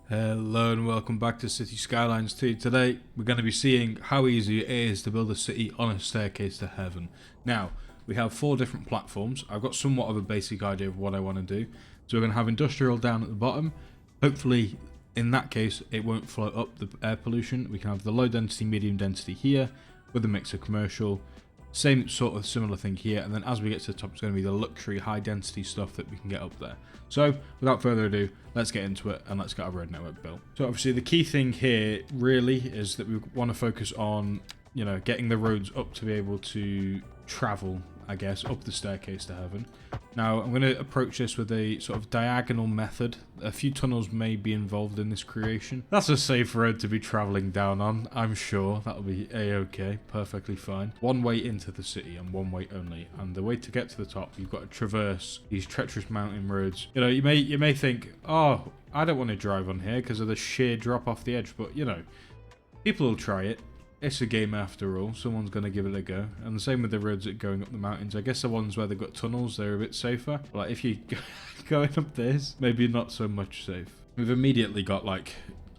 Hello and welcome back to City Skylines 2. Today we're going to be seeing how easy it is to build a city on a staircase to heaven. Now, we have 4 different platforms. I've got somewhat of a basic idea of what I want to do. So we're going to have industrial down at the bottom. Hopefully, in that case, it won't float up the air pollution. We can have the low density, medium density here with a mix of commercial. Same sort of similar thing here, and then as we get to the top, it's going to be the luxury high density stuff that we can get up there. So without further ado, let's get into it and let's get our road network built. So obviously the key thing here really is that we want to focus on, getting the roads up to be able to travel, I guess, up the staircase to heaven. Now I'm going to approach this with a sort of diagonal method. A few tunnels may be involved in this creation. That's a safe road to be traveling down on, I'm sure. That'll be a-okay, perfectly fine. One way into the city and one way only. And the way to get to the top, you've got to traverse these treacherous mountain roads. You may think, oh, I don't want to drive on here because of the sheer drop off the edge, but people will try it. It's a game after all. Someone's going to give it a go. And the same with the roads that going up the mountains. I guess the ones where they've got tunnels, they're a bit safer. Like if you going up this, maybe not so much safe. We've immediately got like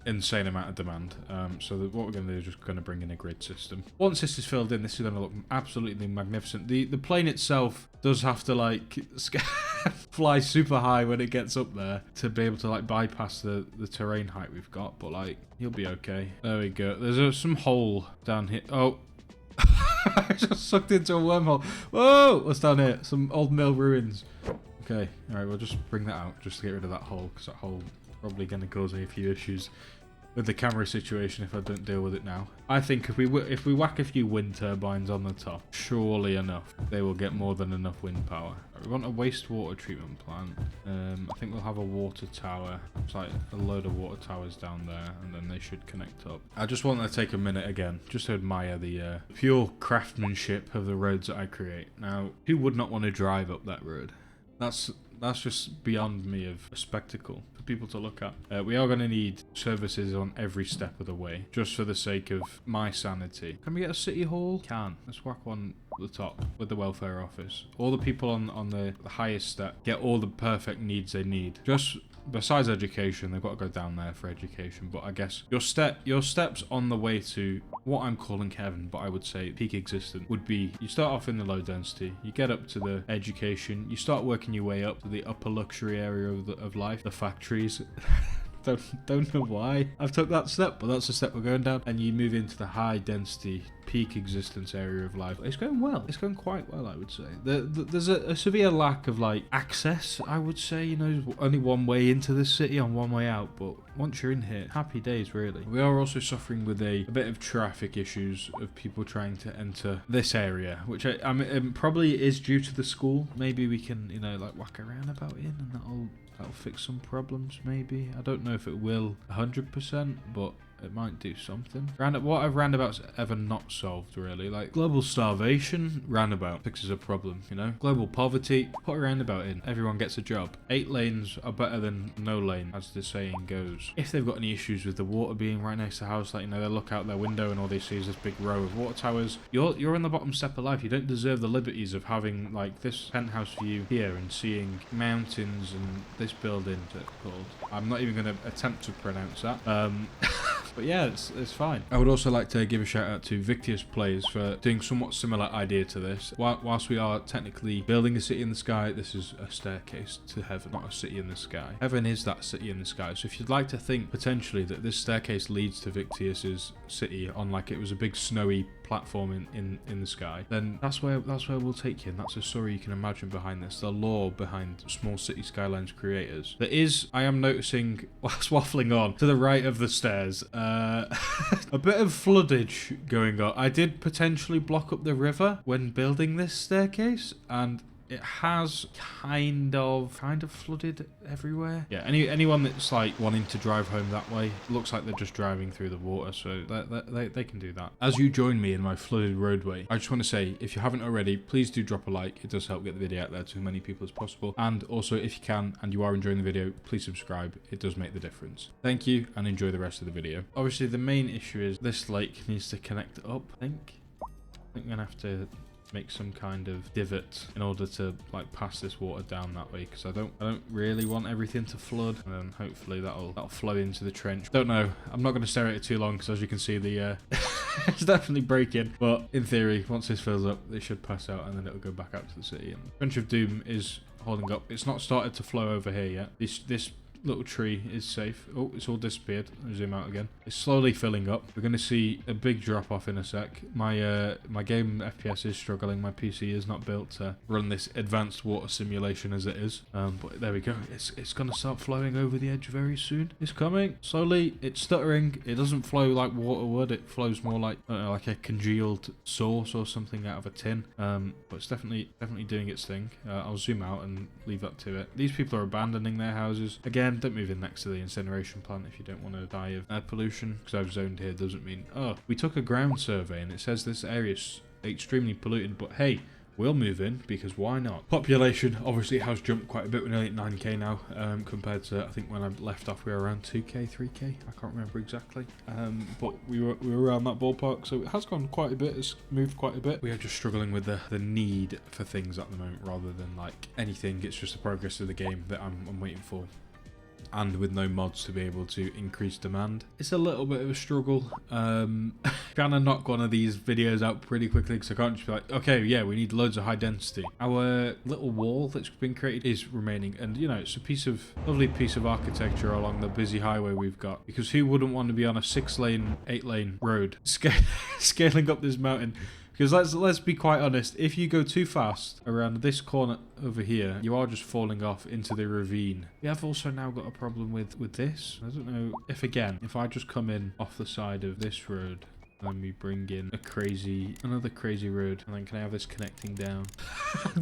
insane amount of demand. So what we're going to do is just going to bring in a grid system. Once this is filled in, this is going to look absolutely magnificent. The plane itself does have to like fly super high when it gets up there to be able to like bypass the terrain height we've got, but like you'll be okay. There we go. There's some hole down here. Oh, I just sucked into a wormhole. Whoa, what's down here? Some old mill ruins. Okay, all right, we'll just bring that out just to get rid of that hole, because that hole probably going to cause a few issues with the camera situation if I don't deal with it now. I think if we whack a few wind turbines on the top, surely enough, they will get more than enough wind power. We want a wastewater treatment plant. I think we'll have a water tower. It's like a load of water towers down there, and then they should connect up. I just want to take a minute again, just to admire the pure craftsmanship of the roads that I create. Now, who would not want to drive up that road? That's just beyond me of a spectacle for people to look at. We are going to need services on every step of the way, just for the sake of my sanity. Can we get a city hall? Can. Let's whack one at the top with the welfare office. All the people on the highest step get all the perfect needs they need. Just besides education, they've got to go down there for education. But I guess your steps on the way to what I'm calling heaven, but I would say peak existence, would be you start off in the low density, you get up to the education, you start working your way up to the upper luxury area of life, the factories. Don't know why I've took that step, but that's the step we're going down. And you move into the high density peak existence area of life. It's going well. It's going quite well, I would say. There's a severe lack of like access, I would say. Only one way into the city and one way out, but once you're in here, happy days really. We are also suffering with a bit of traffic issues of people trying to enter this area, which I mean, probably is due to the school. Maybe we can like whack around about in, and that'll fix some problems, maybe. I don't know if it will 100%, but it might do something. What have roundabouts ever not solved, really? Like global starvation, roundabout fixes a problem, Global poverty, put a roundabout in, everyone gets a job. 8 lanes are better than no lane, as the saying goes. If they've got any issues with the water being right next to the house, like, they look out their window and all they see is this big row of water towers, you're in the bottom step of life. You don't deserve the liberties of having, like, this penthouse view here and seeing mountains and this building called. I'm not even going to attempt to pronounce that. But yeah, it's fine. I would also like to give a shout out to Victious Plays for doing somewhat similar idea to this. Whilst we are technically building a city in the sky, this is a staircase to heaven, not a city in the sky. Heaven is that city in the sky. So if you'd like to think potentially that this staircase leads to Victious's city on like it was a big snowy platform in the sky, then that's where we'll take you, and that's a story you can imagine behind this, the lore behind Small City Skylines creators. There is, I am noticing whilst waffling on, to the right of the stairs, a bit of floodage going on. I did potentially block up the river when building this staircase, and it has kind of flooded everywhere. Yeah, anyone that's like wanting to drive home that way, looks like they're just driving through the water, so they can do that. As you join me in my flooded roadway, I just want to say, if you haven't already, please do drop a like. It does help get the video out there to as many people as possible. And also, if you can and you are enjoying the video, please subscribe. It does make the difference. Thank you, and enjoy the rest of the video. Obviously, the main issue is this lake needs to connect up, I think. I'm gonna have to make some kind of divot in order to like pass this water down that way, because I don't really want everything to flood, and then hopefully that'll flow into the trench. Don't know. I'm not going to stare at it too long, because as you can see, the it's definitely breaking. But in theory, once this fills up, it should pass out, and then it'll go back out to the city. And Trench of Doom is holding up. It's not started to flow over here yet. This little tree is safe. Oh, it's all disappeared. I'll zoom out again. It's slowly filling up. We're going to see a big drop off in a sec. My my game FPS is struggling. My PC is not built to run this advanced water simulation as it is. But there we go. It's going to start flowing over the edge very soon. It's coming slowly. It's stuttering. It doesn't flow like water would. It flows more like, I don't know, like a congealed sauce or something out of a tin. But it's definitely doing its thing. I'll zoom out and leave that to it. These people are abandoning their houses again. Don't move in next to the incineration plant if you don't want to die of air pollution. Because I've zoned here doesn't mean, oh, we took a ground survey and it says this area is extremely polluted, but hey, we'll move in because why not? Population obviously has jumped quite a bit. We're nearly at 9k now, compared to, I think when I left off we were around 2k, 3k. I can't remember exactly, but we were around that ballpark, so it has gone quite a bit. It's moved quite a bit. We are just struggling with the need for things at the moment rather than like anything. It's just the progress of the game that I'm waiting for. And with no mods to be able to increase demand, it's a little bit of a struggle. Trying to knock one of these videos out pretty quickly, because I can't just be like, okay, yeah, we need loads of high density. Our little wall that's been created is remaining, and you know, it's a lovely piece of architecture along the busy highway we've got, because who wouldn't want to be on a 6-lane, 8-lane road scaling up this mountain? Because let's be quite honest, if you go too fast around this corner over here, you are just falling off into the ravine. We have also now got a problem with this. I don't know if I just come in off the side of this road, and we bring in another crazy road, and then can I have this connecting down?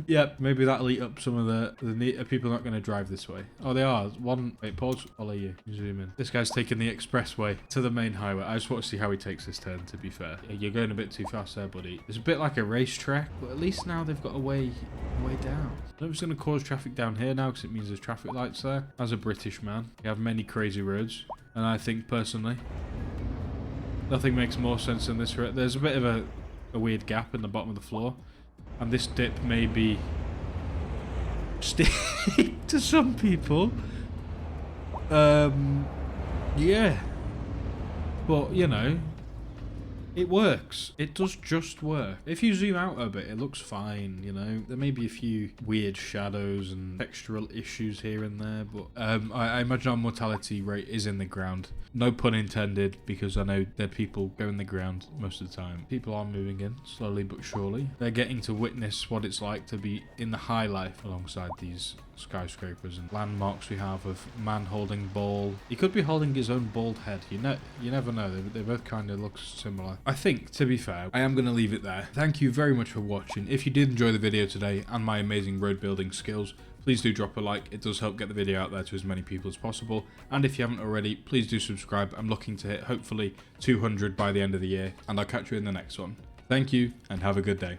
Yep, maybe that'll eat up some of the people not going to drive this way. Oh, they are. Wait, pause. Follow you. Zoom in. This guy's taking the expressway to the main highway. I just want to see how he takes this turn, to be fair. Yeah, you're going a bit too fast there, buddy. It's a bit like a racetrack, but at least now they've got a way down. I'm just going to cause traffic down here now, because it means there's traffic lights there. As a British man, we have many crazy roads, and I think personally, nothing makes more sense than this. There's a bit of a weird gap in the bottom of the floor, and this dip may be steep to some people. Yeah, but you know, it works. It does just work. If you zoom out a bit, it looks fine, you know. There may be a few weird shadows and textural issues here and there, but I imagine our mortality rate is in the ground. No pun intended, because I know dead people go in the ground most of the time. People are moving in, slowly but surely. They're getting to witness what it's like to be in the high life alongside these skyscrapers and landmarks we have of man holding ball. He could be holding his own bald head. You never know. They both kind of look similar. I think, to be fair, I am going to leave it there. Thank you very much for watching. If you did enjoy the video today and my amazing road building skills, please do drop a like. It does help get the video out there to as many people as possible. And if you haven't already, please do subscribe. I'm looking to hit hopefully 200 by the end of the year, and I'll catch you in the next one. Thank you and have a good day.